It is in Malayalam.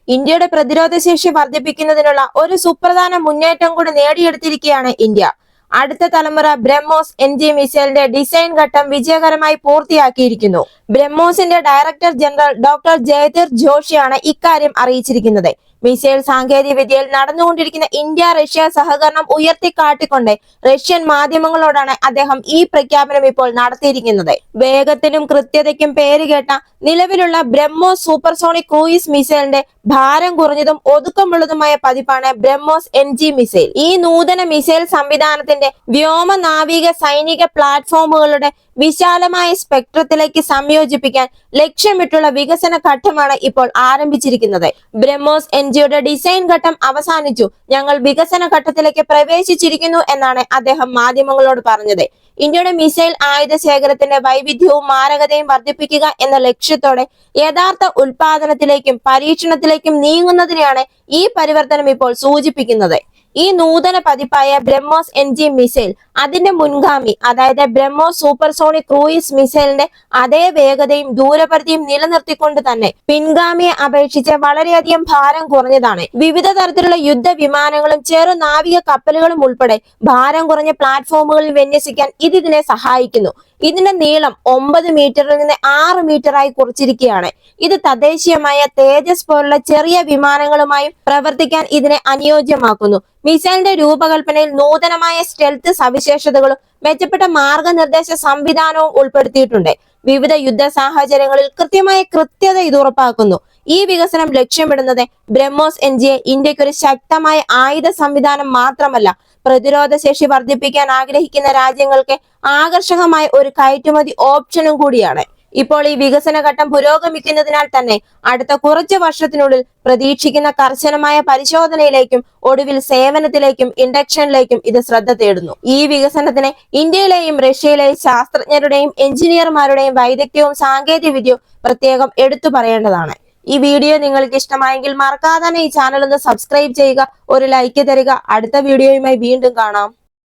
ഇന്ത്യയുടെ പ്രതിരോധ ശേഷി വർദ്ധിപ്പിക്കുന്നതിനുള്ള ഒരു സുപ്രധാന മുന്നേറ്റം കൂടി നേടിയെടുത്തിരിക്കുകയാണ് ഇന്ത്യ. അടുത്ത തലമുറ ബ്രഹ്മോസ് NG മിസൈലിന്റെ ഡിസൈൻ ഘട്ടം വിജയകരമായി പൂർത്തിയാക്കിയിരിക്കുന്നു. ബ്രഹ്മോസിന്റെ ഡയറക്ടർ ജനറൽ ഡോക്ടർ ജയതീർ ജോഷിയാണ് ഇക്കാര്യം അറിയിച്ചിരിക്കുന്നത്. മിസൈൽ സാങ്കേതിക വിദ്യയിൽ നടന്നുകൊണ്ടിരിക്കുന്ന ഇന്ത്യ റഷ്യ സഹകരണം ഉയർത്തിക്കാട്ടിക്കൊണ്ട് റഷ്യൻ മാധ്യമങ്ങളോടാണ് അദ്ദേഹം ഈ പ്രഖ്യാപനം ഇപ്പോൾ നടത്തിയിരിക്കുന്നത്. വേഗത്തിനും കൃത്യതയ്ക്കും പേരുകേട്ട നിലവിലുള്ള ബ്രഹ്മോസ് സൂപ്പർസോണിക് ക്രൂയിസ് മിസൈലിന്റെ ഭാരം കുറഞ്ഞതും ഒതുക്കമുള്ളതുമായ പതിപ്പാണ് ബ്രഹ്മോസ് NG മിസൈൽ. ഈ നൂതന മിസൈൽ സംവിധാനത്തിന്റെ വ്യോമ നാവിക സൈനിക പ്ലാറ്റ്ഫോമുകളുടെ വിശാലമായ സ്പെക്ട്രത്തിലേക്ക് സംയോജിപ്പിക്കാൻ ലക്ഷ്യമിട്ടുള്ള വികസന ഘട്ടമാണ് ഇപ്പോൾ ആരംഭിച്ചിരിക്കുന്നത്. ബ്രഹ്മോസ് NGയുടെ ഡിസൈൻ ഘട്ടം അവസാനിച്ചു, ഞങ്ങൾ വികസന ഘട്ടത്തിലേക്ക് പ്രവേശിച്ചിരിക്കുന്നു എന്നാണ് അദ്ദേഹം മാധ്യമങ്ങളോട് പറഞ്ഞത്. ഇന്ത്യയുടെ മിസൈൽ ആയുധ ശേഖരത്തിന്റെ വൈവിധ്യവും മാരകതയും വർദ്ധിപ്പിക്കുക എന്ന ലക്ഷ്യത്തോടെ യഥാർത്ഥ ഉൽപാദനത്തിലേക്കും പരീക്ഷണത്തിലേക്കും നീങ്ങുന്നതിനെയാണ് ഈ പരിവർത്തനം ഇപ്പോൾ സൂചിപ്പിക്കുന്നത്. ഈ നൂതന പതിപ്പായ ബ്രഹ്മോസ് NG മിസൈൽ അതിന്റെ മുൻഗാമി അതായത് ബ്രഹ്മോസ് സൂപ്പർസോണിക് ക്രൂയിസ് മിസൈലിന്റെ അതേ വേഗതയും ദൂരപരിധിയും നിലനിർത്തിക്കൊണ്ട് തന്നെ പിൻഗാമിയെ അപേക്ഷിച്ച് വളരെയധികം ഭാരം കുറഞ്ഞതാണ്. വിവിധ തരത്തിലുള്ള യുദ്ധ വിമാനങ്ങളും ചെറു നാവിക കപ്പലുകളും ഉൾപ്പെടെ ഭാരം കുറഞ്ഞ പ്ലാറ്റ്ഫോമുകളിൽ വിന്യസിക്കാൻ ഇതിനെ സഹായിക്കുന്നു. ഇതിന്റെ നീളം 9 മീറ്ററിൽ നിന്ന് 6 മീറ്ററായി കുറച്ചിരിക്കുകയാണ്. ഇത് തദ്ദേശീയമായ തേജസ് പോലുള്ള ചെറിയ വിമാനങ്ങളുമായും പ്രവർത്തിക്കാൻ ഇതിനെ അനുയോജ്യമാക്കുന്നു. മിസൈലിന്റെ രൂപകൽപ്പനയിൽ നൂതനമായ സ്റ്റെൽത്ത് സവിശേഷതകളും മെച്ചപ്പെട്ട മാർഗനിർദ്ദേശ സംവിധാനവും ഉൾപ്പെടുത്തിയിട്ടുണ്ട്. വിവിധ യുദ്ധ സാഹചര്യങ്ങളിൽ കൃത്യമായ കൃത്യത ഇത് ഉറപ്പാക്കുന്നു. ഈ വികസനം ലക്ഷ്യമിടുന്നത് ബ്രഹ്മോസ് NGയെ ഇന്ത്യക്കൊരു ശക്തമായ ആയുധ സംവിധാനം മാത്രമല്ല, പ്രതിരോധ ശേഷി വർദ്ധിപ്പിക്കാൻ ആഗ്രഹിക്കുന്ന രാജ്യങ്ങൾക്ക് ആകർഷകമായ ഒരു കയറ്റുമതി ഓപ്ഷനും കൂടിയാണ്. ഇപ്പോൾ ഈ വികസന ഘട്ടം പുരോഗമിക്കുന്നതിനാൽ തന്നെ അടുത്ത കുറച്ച് വർഷത്തിനുള്ളിൽ പ്രതീക്ഷിക്കുന്ന കർശനമായ പരിശോധനയിലേക്കും ഒടുവിൽ സേവനത്തിലേക്കും ഇൻഡക്ഷനിലേക്കും ഇത് ശ്രദ്ധ തേടുന്നു. ഈ വികസനത്തിന് ഇന്ത്യയിലെയും റഷ്യയിലെയും ശാസ്ത്രജ്ഞരുടെയും എഞ്ചിനീയർമാരുടെയും വൈദഗ്ധ്യവും സാങ്കേതിക വിദ്യയും പ്രത്യേകം എടുത്തു പറയേണ്ടതാണ്. ഈ വീഡിയോ നിങ്ങൾക്ക് ഇഷ്ടമായെങ്കിൽ മറക്കാതെ തന്നെ ഈ ചാനൽ ഒന്ന് സബ്സ്ക്രൈബ് ചെയ്യുക, ഒരു ലൈക്ക് തരിക. അടുത്ത വീഡിയോയുമായി വീണ്ടും കാണാം.